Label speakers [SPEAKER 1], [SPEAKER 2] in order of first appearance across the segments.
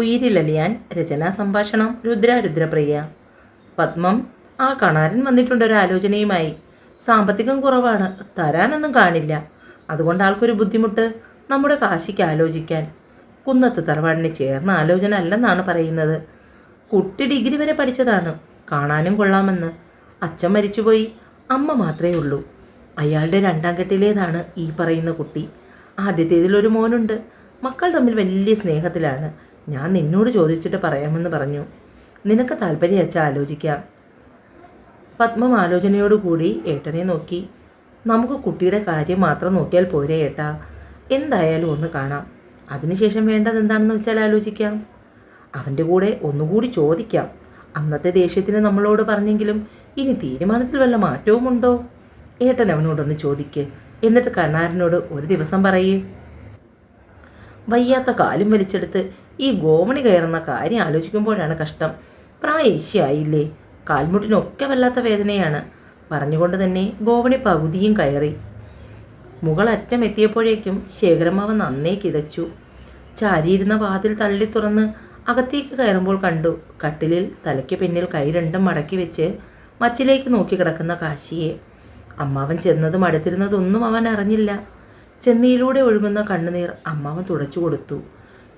[SPEAKER 1] ഉയിരിലലിയാൻ. രചനാ സംഭാഷണം രുദ്രപ്രിയ. പത്മം: ആ കണാരൻ വന്നിട്ടുണ്ടൊരാലോചനയുമായി. സാമ്പത്തികം കുറവാണ്, തരാനൊന്നും കാണില്ല. അതുകൊണ്ട് ആൾക്കൊരു ബുദ്ധിമുട്ട് നമ്മുടെ കാശിക്ക് ആലോചിക്കാൻ. കുന്നത്ത് തറവാടിന് ചേർന്ന ആലോചന അല്ലെന്നാണ് പറയുന്നത്. കുട്ടി ഡിഗ്രി വരെ പഠിച്ചതാണ്, കാണാനും കൊള്ളാമെന്ന്. അച്ഛൻ മരിച്ചുപോയി, അമ്മ മാത്രമേ ഉള്ളൂ. അയാളുടെ രണ്ടാം കെട്ടിലേതാണ് ഈ പറയുന്ന കുട്ടി. ആദ്യത്തേതിലൊരു മോനുണ്ട്. മക്കൾ തമ്മിൽ വലിയ സ്നേഹത്തിലാണ്. ഞാൻ നിന്നോട് ചോദിച്ചിട്ട് പറയാമെന്ന് പറഞ്ഞു. നിനക്ക് താല്പര്യം വെച്ചാൽ ആലോചിക്കാം. പത്മം ആലോചനയോടുകൂടി ഏട്ടനെ നോക്കി. നമുക്ക് കുട്ടിയുടെ കാര്യം മാത്രം നോക്കിയാൽ പോരെ ഏട്ടാ? എന്തായാലും ഒന്ന് കാണാം. അതിനുശേഷം വേണ്ടത് എന്താണെന്ന് വെച്ചാൽ ആലോചിക്കാം. അവൻ്റെ കൂടെ ഒന്നുകൂടി ചോദിക്കാം. അന്നത്തെ ദേഷ്യത്തിന് നമ്മളോട് പറഞ്ഞെങ്കിലും ഇനി തീരുമാനത്തിൽ വല്ല മാറ്റവുമുണ്ടോ? ഏട്ടൻ അവനോടൊന്ന് ചോദിക്ക്. എന്നിട്ട് കണ്ണാരനോട് ഒരു ദിവസം പറയേ. വയ്യാത്ത കാലും വലിച്ചെടുത്ത് ഈ ഗോമണി കയറുന്ന കാര്യം ആലോചിക്കുമ്പോഴാണ് കഷ്ടം. പ്രായശ്യായില്ലേ, കാൽമുട്ടിനൊക്കെ വല്ലാത്ത വേദനയാണ്. പറഞ്ഞുകൊണ്ട് തന്നെ ഗോവണി പകുതിയും കയറി. മുകളറ്റം എത്തിയപ്പോഴേക്കും ശേഖരമാവ് നന്നേ കിതച്ചു. ചാരിയിരുന്ന വാതിൽ തള്ളി തുറന്ന് അകത്തേക്ക് കയറുമ്പോൾ കണ്ടു കട്ടിലിൽ തലയ്ക്ക് പിന്നിൽ കൈ രണ്ടും മടക്കി വെച്ച് മച്ചിലേക്ക് നോക്കി കിടക്കുന്ന കാശിയെ. അമ്മാവൻ ചെന്നതും അടുത്തിരുന്നതൊന്നും അവൻ അറിഞ്ഞില്ല. ചെന്നിയിലൂടെ ഒഴുകുന്ന കണ്ണുനീർ അമ്മാവൻ തുടച്ചു കൊടുത്തു.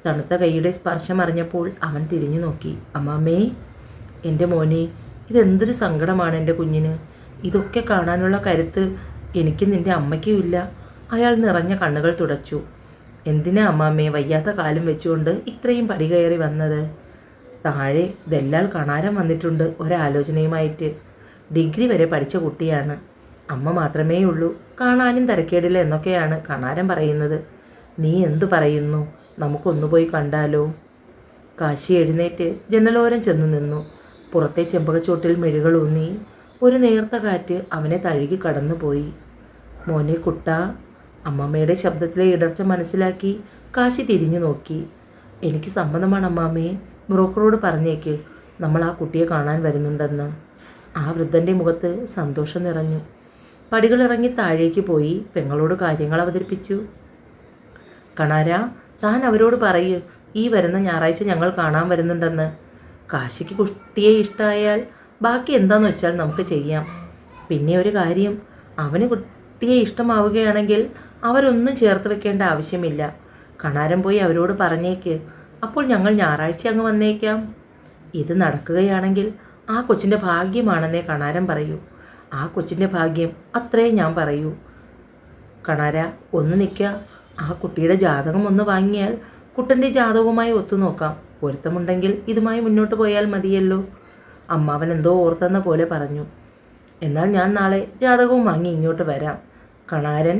[SPEAKER 1] തണുത്ത കൈയുടെ സ്പർശം അറിഞ്ഞപ്പോൾ അവൻ തിരിഞ്ഞു നോക്കി. അമ്മാമ്മേ, എൻ്റെ മോനെ, ഇതെന്തൊരു സങ്കടമാണ് എൻ്റെ കുഞ്ഞിന്. ഇതൊക്കെ കാണാനുള്ള കരുത്ത് എനിക്കും നിൻ്റെ അമ്മയ്ക്കും ഇല്ല. അയാൾ നിറഞ്ഞ കണ്ണുകൾ തുടച്ചു. എന്തിനാ അമ്മാമ്മേ വയ്യാത്ത കാലം വെച്ചുകൊണ്ട് ഇത്രയും പടി കയറി വന്നത്? താഴെ ദല്ലാൽ കണാരൻ വന്നിട്ടുണ്ട് ഒരാലോചനയുമായിട്ട്. ഡിഗ്രി വരെ പഠിച്ച കുട്ടിയാണ്. അമ്മ മാത്രമേ ഉള്ളൂ, കാണാനും തരക്കേടില്ല എന്നൊക്കെയാണ് കണാരൻ പറയുന്നത്. നീ എന്തു പറയുന്നു? നമുക്കൊന്നു പോയി കണ്ടാലോ? കാശി എഴുന്നേറ്റ് ജനലോരം ചെന്നു നിന്നു. പുറത്തെ ചെമ്പകച്ചോട്ടിൽ മെഴുകളൂന്നി. ഒരു നേർത്ത കാറ്റ് അവനെ തഴുകി കടന്നുപോയി. മോനെ കുട്ടാ. അമ്മമ്മയുടെ ശബ്ദത്തിലെ ഇടർച്ച മനസ്സിലാക്കി കാശി തിരിഞ്ഞു നോക്കി. എനിക്ക് സമ്മതമാണ് അമ്മാമ്മയെ. ബ്രോക്കറോട് പറഞ്ഞേക്ക് നമ്മൾ ആ കുട്ടിയെ കാണാൻ വരുന്നുണ്ടെന്ന്. ആ വൃദ്ധൻ്റെ മുഖത്ത് സന്തോഷം നിറഞ്ഞു. പടികളിറങ്ങി താഴേക്ക് പോയി പെങ്ങളോട് കാര്യങ്ങൾ അവതരിപ്പിച്ചു. കണാര, താൻ അവരോട് പറയൂ, ഈ വരുന്ന ഞായറാഴ്ച ഞങ്ങൾ കാണാൻ വരുന്നുണ്ടെന്ന്. കാശിക്ക് കുട്ടിയെ ഇഷ്ടമായാൽ ബാക്കി എന്താന്ന് വെച്ചാൽ നമുക്ക് ചെയ്യാം. പിന്നെ ഒരു കാര്യം, അവന് കുട്ടിയെ ഇഷ്ടമാവുകയാണെങ്കിൽ അവരൊന്നും ചേർത്ത് വെക്കേണ്ട ആവശ്യമില്ല. കണാരൻ പോയി അവരോട് പറഞ്ഞേക്ക്. അപ്പോൾ ഞങ്ങൾ ഞായറാഴ്ച അങ്ങ് വന്നേക്കാം. ഇത് നടക്കുകയാണെങ്കിൽ ആ കൊച്ചിൻ്റെ ഭാഗ്യമാണെന്നേ കണാരൻ പറയൂ. ആ കൊച്ചിൻ്റെ ഭാഗ്യം അത്രേ ഞാൻ പറയൂ. കണാര, ഒന്ന് നിൽക്കുക. ആ കുട്ടിയുടെ ജാതകം ഒന്ന് വാങ്ങിയാൽ കുട്ടൻ്റെ ജാതകവുമായി ഒത്തുനോക്കാം. പൊരുത്തമുണ്ടെങ്കിൽ ഇതുമായി മുന്നോട്ട് പോയാൽ മതിയല്ലോ. അമ്മാവൻ എന്തോ ഓർത്തെന്ന പോലെ പറഞ്ഞു. എന്നാൽ ഞാൻ നാളെ ജാതകവും വാങ്ങി ഇങ്ങോട്ട് വരാം. കണാരൻ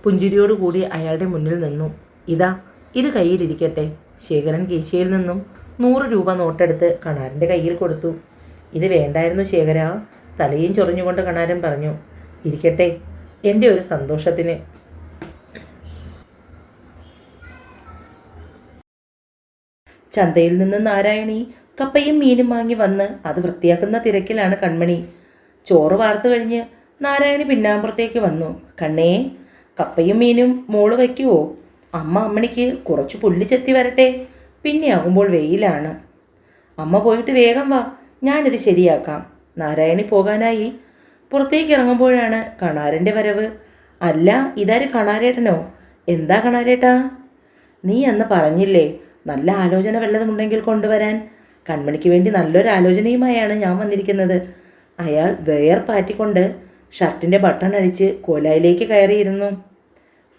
[SPEAKER 1] പുഞ്ചിരിയോടുകൂടി അയാളുടെ മുന്നിൽ നിന്നു. ഇതാ, ഇത് കയ്യിലിരിക്കട്ടെ. ശേഖരൻ കീശയിൽ നിന്നും 100 രൂപ നോട്ടെടുത്ത് കണാരൻ്റെ കയ്യിൽ കൊടുത്തു. ഇത് വേണ്ടായിരുന്നു ശേഖര, തലയും ചൊറിഞ്ഞുകൊണ്ട് കണാരൻ പറഞ്ഞു. ഇരിക്കട്ടെ, എൻ്റെ ഒരു സന്തോഷത്തിന്. ചന്തയിൽ നിന്ന് നാരായണി കപ്പയും മീനും വാങ്ങി വന്ന് അത് വൃത്തിയാക്കുന്ന തിരക്കിലാണ് കൺമണി. ചോറ് വാർത്ത് കഴിഞ്ഞ് നാരായണി പിന്നാമ്പുറത്തേക്ക് വന്നു. കണ്ണേ, കപ്പയും മീനും മോള് വയ്ക്കുവോ? അമ്മണിക്ക് കുറച്ച് പുല്ല് ചെത്തി വരട്ടെ. പിന്നെ ആകുമ്പോൾ വെയിലാണ്. അമ്മ പോയിട്ട് വേഗം വാ, ഞാനിത് ശരിയാക്കാം. നാരായണി പോകാനായി പുറത്തേക്ക് ഇറങ്ങുമ്പോഴാണ് കണാരൻ്റെ വരവ്. അല്ല, ഇതാര് കണാരേട്ടനോ? എന്താ കണാരേട്ടാ? നീ അന്ന് പറഞ്ഞില്ലേ നല്ല ആലോചന വല്ലതുമുണ്ടെങ്കിൽ കൊണ്ടുവരാൻ. കൺമണിക്ക് വേണ്ടി നല്ലൊരു ആലോചനയുമായാണ് ഞാൻ വന്നിരിക്കുന്നത്. അയാൾ വേർപാറ്റിക്കൊണ്ട് ഷർട്ടിൻ്റെ ബട്ടൺ അഴിച്ച് കോലായിലേക്ക് കയറിയിരുന്നു.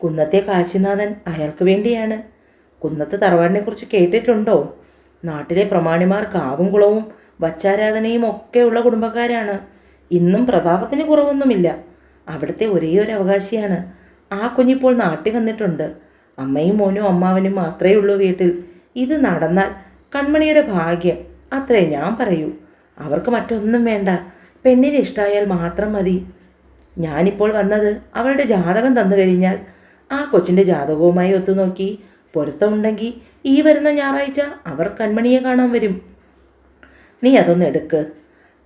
[SPEAKER 1] കുന്നത്തെ കാശിനാഥൻ അയാൾക്ക് വേണ്ടിയാണ്. കുന്നത്ത് തറവാടിനെക്കുറിച്ച് കേട്ടിട്ടുണ്ടോ? നാട്ടിലെ പ്രമാണിമാർ കാവും കുളവും വച്ചാരാധനയും ഒക്കെയുള്ള കുടുംബക്കാരാണ്. ഇന്നും പ്രതാപത്തിന് കുറവൊന്നുമില്ല. അവിടുത്തെ ഒരേ ഒരു അവകാശിയാണ്. ആ കുഞ്ഞിപ്പോൾ നാട്ടിൽ വന്നിട്ടുണ്ട്. അമ്മയും മോനും അമ്മാവനും മാത്രമേ ഉള്ളൂ വീട്ടിൽ. ഇത് നടന്നാൽ കൺമണിയുടെ ഭാഗ്യം, അത്രേ ഞാൻ പറയൂ. അവർക്ക് മറ്റൊന്നും വേണ്ട, പെണ്ണിനെ ഇഷ്ടമായാൽ മാത്രം മതി. ഞാനിപ്പോൾ വന്നത് അവളുടെ ജാതകം തന്നു കഴിഞ്ഞാൽ ആ കൊച്ചിൻ്റെ ജാതകവുമായി ഒത്തുനോക്കി പൊരുത്തമുണ്ടെങ്കിൽ ഈ വരുന്ന ഞായറാഴ്ച അവർ കൺമണിയെ കാണാൻ വരും. നീ അതൊന്ന് എടുക്ക്.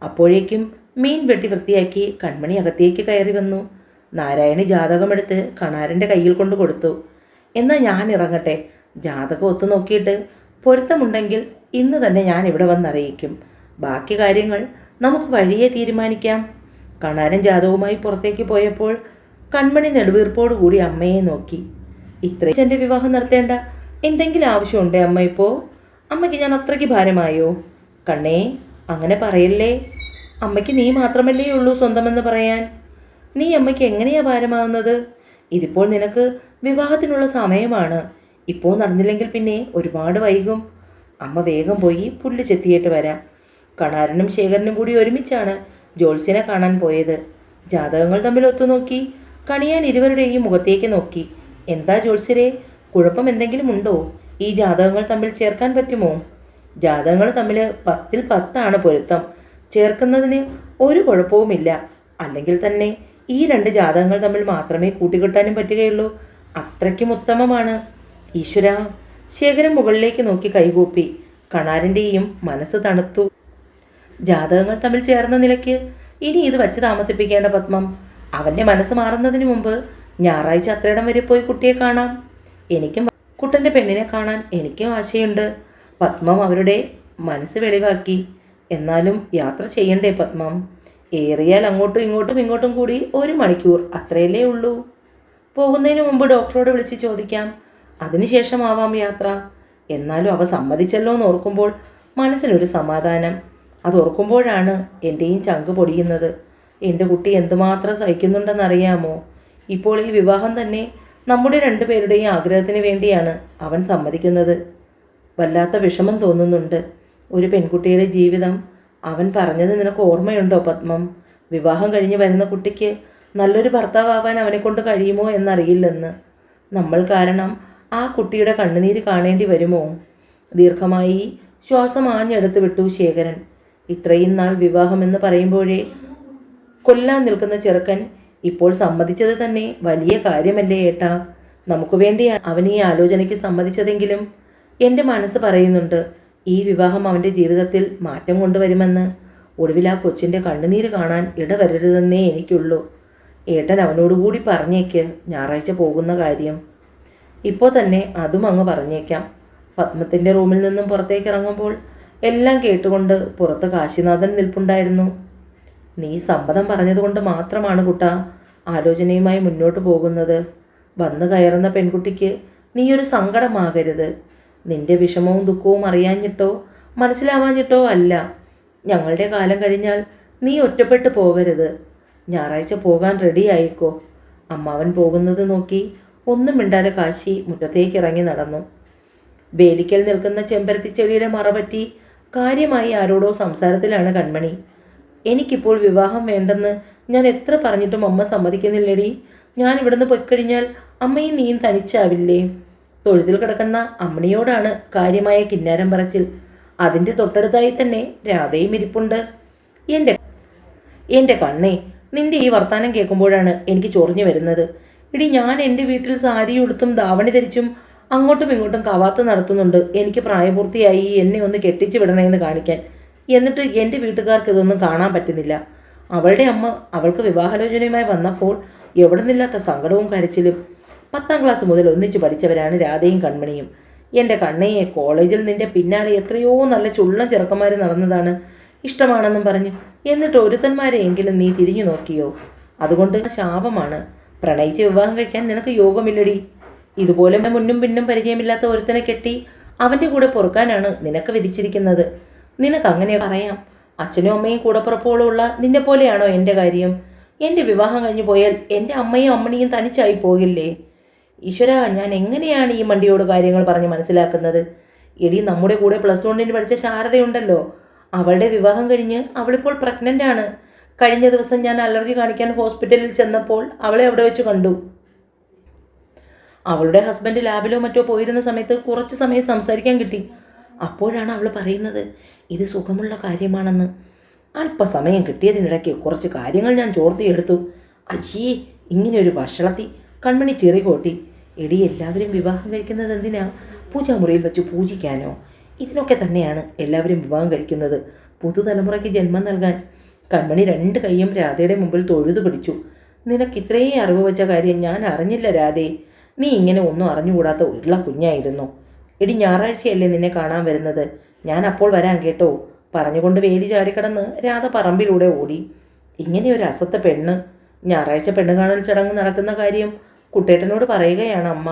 [SPEAKER 1] അപ്പോഴേക്കും മീൻ വെട്ടി വൃത്തിയാക്കി കൺമണി അകത്തേക്ക് കയറി വന്നു. നാരായണി ജാതകമെടുത്ത് കണാരൻ്റെ കയ്യിൽ കൊണ്ട് കൊടുത്തു. എന്നാൽ ഞാൻ ഇറങ്ങട്ടെ. ജാതകം ഒത്തു നോക്കിയിട്ട് പൊരുത്തമുണ്ടെങ്കിൽ ഇന്ന് തന്നെ ഞാൻ ഇവിടെ വന്നറിയിക്കും. ബാക്കി കാര്യങ്ങൾ നമുക്ക് വഴിയെ തീരുമാനിക്കാം. കണാരൻ ജാതകവുമായി പുറത്തേക്ക് പോയപ്പോൾ കൺമണി നെടുവീർപ്പോടുകൂടി അമ്മയെ നോക്കി. ഇത്രയും എൻ്റെ വിവാഹം നടത്തേണ്ട എന്തെങ്കിലും ആവശ്യമുണ്ടേ അമ്മ? ഇപ്പോൾ അമ്മയ്ക്ക് ഞാൻ അത്രയ്ക്ക് ഭാരമായോ? കണ്ണേ, അങ്ങനെ പറയല്ലേ. അമ്മയ്ക്ക് നീ മാത്രമല്ലേ ഉള്ളൂ സ്വന്തമെന്ന് പറയാൻ. നീ അമ്മയ്ക്ക് എങ്ങനെയാ ഭാരമാകുന്നത്? ഇതിപ്പോൾ നിനക്ക് വിവാഹത്തിനുള്ള സമയമാണ്. ഇപ്പോൾ നടന്നില്ലെങ്കിൽ പിന്നെ ഒരുപാട് വൈകും. അമ്മ വേഗം പോയി പുല്ല് ചെത്തിയിട്ട് വരാം. കണാരനും ശേഖരനും കൂടി ഒരുമിച്ചാണ് ജോത്സ്യനെ കാണാൻ പോയത്. ജാതകങ്ങൾ തമ്മിൽ ഒത്തുനോക്കി കണിയാൻ ഇരുവരുടെയും മുഖത്തേക്ക് നോക്കി. എന്താ ജോത്സ്യരെ, കുഴപ്പം എന്തെങ്കിലും ഉണ്ടോ? ഈ ജാതകങ്ങൾ തമ്മിൽ ചേർക്കാൻ പറ്റുമോ? ജാതകങ്ങൾ തമ്മിൽ 10ൽ 10 പൊരുത്തം. ചേർക്കുന്നതിന് ഒരു കുഴപ്പവുമില്ല. അല്ലെങ്കിൽ തന്നെ ഈ 2 ജാതകങ്ങൾ തമ്മിൽ മാത്രമേ കൂട്ടിക്കെട്ടാനും പറ്റുകയുള്ളൂ. അത്രയ്ക്കും ഉത്തമമാണ്. ഈശ്വര! ശേഖരൻ മുകളിലേക്ക് നോക്കി കൈകൂപ്പി. കണാരൻ്റെയും മനസ്സ് തണുത്തു. ജാതകങ്ങൾ തമ്മിൽ ചേർന്ന നിലയ്ക്ക് ഇനി ഇത് വച്ച് താമസിപ്പിക്കേണ്ട പത്മം. അവൻ്റെ മനസ്സ് മാറുന്നതിന് മുമ്പ് ഞായറാഴ്ച അത്രയിടം വരെ പോയി കുട്ടിയെ കാണാം. എനിക്കും കുട്ടൻ്റെ പെണ്ണിനെ കാണാൻ എനിക്കും ആശയുണ്ട്. പത്മം അവരുടെ മനസ്സ് വെളിവാക്കി. എന്നാലും യാത്ര ചെയ്യണ്ടേ പത്മം? ഏറിയാൽ അങ്ങോട്ടും ഇങ്ങോട്ടും കൂടി 1 മണിക്കൂർ, അത്രയല്ലേ ഉള്ളൂ. പോകുന്നതിന് മുമ്പ് ഡോക്ടറോട് വിളിച്ച് ചോദിക്കാം. അതിനുശേഷമാവാം യാത്ര. എന്നാലും അവ സമ്മതിച്ചല്ലോ എന്ന് ഓർക്കുമ്പോൾ മനസ്സിനൊരു സമാധാനം. അതോർക്കുമ്പോഴാണ് എൻ്റെയും ചങ്ക് പൊടിയുന്നത്. എൻ്റെ കുട്ടി എന്തുമാത്രം സഹിക്കുന്നുണ്ടെന്നറിയാമോ? ഇപ്പോൾ ഈ വിവാഹം തന്നെ നമ്മുടെ 2 പേരുടെയും ആഗ്രഹത്തിന് വേണ്ടിയാണ് അവൻ സമ്മതിക്കുന്നത്. വല്ലാത്ത വിഷമം തോന്നുന്നുണ്ട്. ഒരു പെൺകുട്ടിയുടെ ജീവിതം. അവൻ പറഞ്ഞത് നിനക്ക് ഓർമ്മയുണ്ടോ പത്മം? വിവാഹം കഴിഞ്ഞ് വരുന്ന കുട്ടിക്ക് നല്ലൊരു ഭർത്താവാൻ അവനെക്കൊണ്ട് കഴിയുമോ എന്നറിയില്ലെന്ന്. നമ്മൾ കാരണം ആ കുട്ടിയുടെ കണ്ണുനീര് കാണേണ്ടി വരുമോ? ദീർഘമായി ശ്വാസം ആഞ്ഞെടുത്ത് വിട്ടു ശേഖരൻ. ഇത്രയും നാൾ വിവാഹമെന്ന് പറയുമ്പോഴേ കൊല്ലാൻ നിൽക്കുന്ന ചെറുക്കൻ ഇപ്പോൾ സമ്മതിച്ചത് തന്നെ വലിയ കാര്യമല്ലേ ഏട്ടാ? നമുക്ക് വേണ്ടിയാണ് അവൻ ഈ ആലോചനയ്ക്ക് സമ്മതിച്ചതെങ്കിലും എൻ്റെ മനസ്സ് പറയുന്നുണ്ട് ഈ വിവാഹം അവൻ്റെ ജീവിതത്തിൽ മാറ്റം കൊണ്ടുവരുമെന്ന്. ഒടുവിൽ ആ കൊച്ചിൻ്റെ കണ്ണുനീര് കാണാൻ ഇടവരരുതെന്നേ എനിക്കുള്ളൂ. ഏട്ടൻ അവനോടുകൂടി പറഞ്ഞേക്ക് ഞായറാഴ്ച പോകുന്ന കാര്യം. ഇപ്പോൾ തന്നെ അതും അങ്ങ് പറഞ്ഞേക്കാം. പത്മത്തിൻ്റെ റൂമിൽ നിന്നും പുറത്തേക്ക് ഇറങ്ങുമ്പോൾ എല്ലാം കേട്ടുകൊണ്ട് പുറത്ത് കാശിനാഥൻ നിൽപ്പുണ്ടായിരുന്നു. നീ സമ്മതം പറഞ്ഞതുകൊണ്ട് മാത്രമാണ് കുട്ടാ ആലോചനയുമായി മുന്നോട്ട് പോകുന്നത്. വന്നു കയറുന്ന പെൺകുട്ടിക്ക് നീയൊരു സങ്കടമാകരുത്. നിന്റെ വിഷമവും ദുഃഖവും അറിയാഞ്ഞിട്ടോ മനസ്സിലാവാഞ്ഞിട്ടോ അല്ല. ഞങ്ങളുടെ കാലം കഴിഞ്ഞാൽ നീ ഒറ്റപ്പെട്ടു പോകരുത്. ഞായറാഴ്ച പോകാൻ റെഡിയായിക്കോ. അമ്മാവൻ പോകുന്നത് നോക്കി ഒന്നും മിണ്ടാതെ കാശി മുറ്റത്തേക്ക് ഇറങ്ങി നടന്നു. വേലിക്കൽ നിൽക്കുന്ന ചെമ്പരത്തി ചെടിയുടെ മറപറ്റി കാര്യമായി ആരോടോ സംസാരത്തിലാണ് കൺമണി. എനിക്കിപ്പോൾ വിവാഹം വേണ്ടെന്ന് ഞാൻ എത്ര പറഞ്ഞിട്ടും അമ്മ സമ്മതിക്കുന്നില്ലടി. ഞാൻ ഇവിടുന്ന് പൊയ്ക്കഴിഞ്ഞാൽ അമ്മയും നീയും തനിച്ചാവില്ലേ? തൊഴുത്തിൽ കിടക്കുന്ന അമ്മണിയോടാണ് കാര്യമായ കിന്നാരം പറച്ചിൽ. അതിൻ്റെ തൊട്ടടുത്തായി തന്നെ രാധയും ഇരിപ്പുണ്ട്. എൻ്റെ കണ്ണേ, നിന്റെ ഈ വർത്താനം കേൾക്കുമ്പോഴാണ് എനിക്ക് ചൊറിഞ്ഞു വരുന്നത്. ഇടി, ഞാൻ എൻ്റെ വീട്ടിൽ സാരി ഉടുത്തും ധാവണി ധരിച്ചും അങ്ങോട്ടും ഇങ്ങോട്ടും കവാത്ത് നടത്തുന്നുണ്ട്. എനിക്ക് പ്രായപൂർത്തിയായി, എന്നെ ഒന്ന് കെട്ടിച്ചു വിടണമെന്ന് കാണിക്കാൻ. എന്നിട്ട് എൻ്റെ വീട്ടുകാർക്ക് ഇതൊന്നും കാണാൻ പറ്റുന്നില്ല. അവളുടെ അമ്മ അവൾക്ക് വിവാഹാലോചനയുമായി വന്നപ്പോൾ എവിടെ നിന്നില്ലാത്ത സങ്കടവും കരച്ചിലും. 10ാം ക്ലാസ് മുതൽ ഒന്നിച്ചു പഠിച്ചവരാണ് രാധയും കൺമണിയും. എൻ്റെ കണ്ണയെ, കോളേജിൽ നിന്റെ പിന്നാലെ എത്രയോ നല്ല ചുള്ളം ചെറുക്കന്മാർ നടന്നതാണ് ഇഷ്ടമാണെന്നും പറഞ്ഞ്. എന്നിട്ട് ഒരുത്തന്മാരെയെങ്കിലും നീ തിരിഞ്ഞു നോക്കിയോ? അതുകൊണ്ട് ശാപമാണ്. പ്രണയിച്ച് വിവാഹം കഴിക്കാൻ നിനക്ക് യോഗമില്ലടി. ഇതുപോലെ മുന്നും പിന്നും പരിചയമില്ലാത്ത ഒരുത്തനെ കെട്ടി അവൻ്റെ കൂടെ പൊറുക്കാനാണ് നിനക്ക് വിധിച്ചിരിക്കുന്നത്. നിനക്ക് അങ്ങനെ പറയാം. അച്ഛനും അമ്മയും കൂടപ്പുറപ്പോഴുള്ള നിന്നെ പോലെയാണോ എൻ്റെ കാര്യം? എൻ്റെ വിവാഹം കഴിഞ്ഞു പോയാൽ എൻ്റെ അമ്മയും അമ്മണിയും തനിച്ചായി പോകില്ലേ? ഈശ്വര, ഞാൻ എങ്ങനെയാണ് ഈ മണ്ടിയോട് കാര്യങ്ങൾ പറഞ്ഞ് മനസ്സിലാക്കുന്നത്? എടി, നമ്മുടെ കൂടെ +1 പഠിച്ച ശാരദയുണ്ടല്ലോ, അവളുടെ വിവാഹം കഴിഞ്ഞ് അവളിപ്പോൾ പ്രഗ്നൻ്റ് ആണ്. കഴിഞ്ഞ ദിവസം ഞാൻ അലർജി കാണിക്കാൻ ഹോസ്പിറ്റലിൽ ചെന്നപ്പോൾ അവളെ അവിടെ വെച്ച് കണ്ടു. അവളുടെ ഹസ്ബൻഡ് ലാബിലോ മറ്റോ പോയിരുന്ന സമയത്ത് കുറച്ച് സമയം സംസാരിക്കാൻ കിട്ടി. അപ്പോഴാണ് അവൾ പറയുന്നത് ഇത് സുഖമുള്ള കാര്യമാണെന്ന്. അല്പസമയം കിട്ടിയതിനിടയ്ക്ക് കുറച്ച് കാര്യങ്ങൾ ഞാൻ ചോർത്തിയെടുത്തു. അയ്യേ, ഇങ്ങനെയൊരു വഷളത്തി! കൺമണി ചിറികോട്ടി. എടി, എല്ലാവരും വിവാഹം കഴിക്കുന്നത് എന്തിനാ? പൂജാമുറിയിൽ വെച്ച് പൂജിക്കാനോ? ഇതിനൊക്കെ തന്നെയാണ് എല്ലാവരും വിവാഹം കഴിക്കുന്നത്, പുതുതലമുറയ്ക്ക് ജന്മം നൽകാൻ. കൺമണി 2 കൈയും രാധയുടെ മുമ്പിൽ തൊഴുതു പിടിച്ചു. നിനക്ക് ഇത്രയും അറിവ് വെച്ച കാര്യം ഞാൻ അറിഞ്ഞില്ല രാധേ. നീ ഇങ്ങനെ ഒന്നും അറിഞ്ഞുകൂടാത്ത ഉരുള കുഞ്ഞായിരുന്നു. എടി ഞായറാഴ്ചയല്ലേ നിന്നെ കാണാൻ വരുന്നത്, ഞാൻ അപ്പോൾ വരാൻ കേട്ടോ. പറഞ്ഞുകൊണ്ട് വേലി ചാടിക്കടന്ന് രാധ പറമ്പിലൂടെ ഓടി. ഇങ്ങനെ ഒരു അസത്ത പെണ്ണ്. ഞായറാഴ്ച പെണ്ണ് കാണൽ ചടങ്ങ് നടക്കുന്ന കാര്യം കുട്ടേട്ടനോട് പറയുകയാണ് അമ്മ.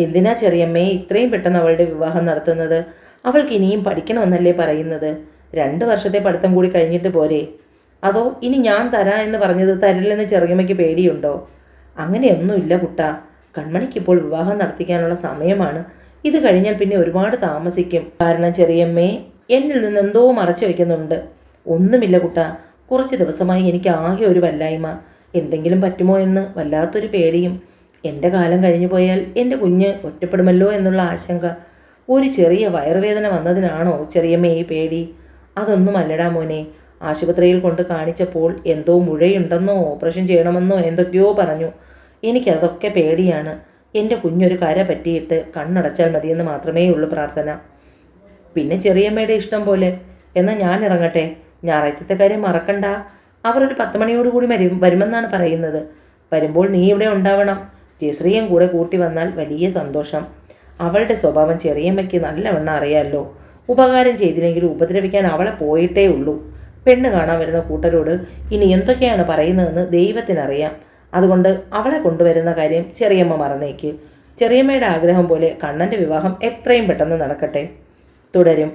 [SPEAKER 1] എന്തിനാ ചെറിയമ്മയെ ഇത്രയും പെട്ടെന്ന് അവളുടെ വിവാഹം നടത്തുന്നത്? അവൾക്ക് ഇനിയും പഠിക്കണമെന്നല്ലേ പറയുന്നത്? 2 വർഷത്തെ പഠിത്തം കൂടി കഴിഞ്ഞിട്ട് പോരെ? അതോ ഇനി ഞാൻ തരാം എന്ന് പറഞ്ഞത് തരില്ലെന്ന് ചെറിയമ്മയ്ക്ക് പേടിയുണ്ടോ? അങ്ങനെയൊന്നുമില്ല കുട്ടാ. കൺമണിക്കിപ്പോൾ വിവാഹം നടത്തിക്കാനുള്ള സമയമാണ്. ഇത് കഴിഞ്ഞാൽ പിന്നെ ഒരുപാട് താമസിക്കും. കാരണം ചെറിയമ്മേ, എന്നിൽ നിന്ന് എന്തോ മറച്ചു വയ്ക്കുന്നുണ്ട്. ഒന്നുമില്ല കുട്ടാ, കുറച്ച് ദിവസമായി എനിക്ക് ആകെ ഒരു വല്ലായ്മ. എന്തെങ്കിലും പറ്റുമോ എന്ന് വല്ലാത്തൊരു പേടിയും. എൻ്റെ കാലം കഴിഞ്ഞു പോയാൽ എൻ്റെ കുഞ്ഞ് ഒറ്റപ്പെടുമല്ലോ എന്നുള്ള ആശങ്ക. ഒരു ചെറിയ വയറുവേദന വന്നതിനാണോ ചെറിയമ്മ ഈ പേടി? അതൊന്നുമല്ലടാ മോനെ. ആശുപത്രിയിൽ കൊണ്ട് കാണിച്ചപ്പോൾ എന്തോ മുഴയുണ്ടെന്നോ ഓപ്പറേഷൻ ചെയ്യണമെന്നോ എന്തൊക്കെയോ പറഞ്ഞു. എനിക്കതൊക്കെ പേടിയാണ്. എൻ്റെ കുഞ്ഞൊരു കര പറ്റിയിട്ട് കണ്ണടച്ചാൽ മതിയെന്ന് മാത്രമേ ഉള്ളൂ പ്രാർത്ഥന. പിന്നെ ചെറിയമ്മയുടെ ഇഷ്ടം പോലെ. എന്നാൽ ഞാൻ ഇറങ്ങട്ടെ. ഞായറാഴ്ചത്തെ കാര്യം മറക്കണ്ട. അവർ ഒരു 10 മണിയോടുകൂടി വരുമെന്നാണ് പറയുന്നത്. വരുമ്പോൾ നീ ഇവിടെ ഉണ്ടാവണം. ജയശ്രീയും കൂടെ കൂട്ടി വന്നാൽ വലിയ സന്തോഷം. അവളുടെ സ്വഭാവം ചെറിയമ്മയ്ക്ക് നല്ലവണ്ണം അറിയാമല്ലോ. ഉപകാരം ചെയ്തില്ലെങ്കിലും ഉപദ്രവിക്കാൻ അവളെ പോയിട്ടേ ഉള്ളൂ. പെണ്ണ് കാണാൻ വരുന്ന കൂട്ടരോട് ഇനി എന്തൊക്കെയാണ് പറയുന്നതെന്ന് ദൈവത്തിനറിയാം. അതുകൊണ്ട് അവളെ കൊണ്ടുവരുന്ന കാര്യം ചെറിയമ്മ മറന്നേക്ക്. ചെറിയമ്മയുടെ ആഗ്രഹം പോലെ കണ്ണൻ്റെ വിവാഹം എത്രയും പെട്ടെന്ന് നടക്കട്ടെ. തുടരും.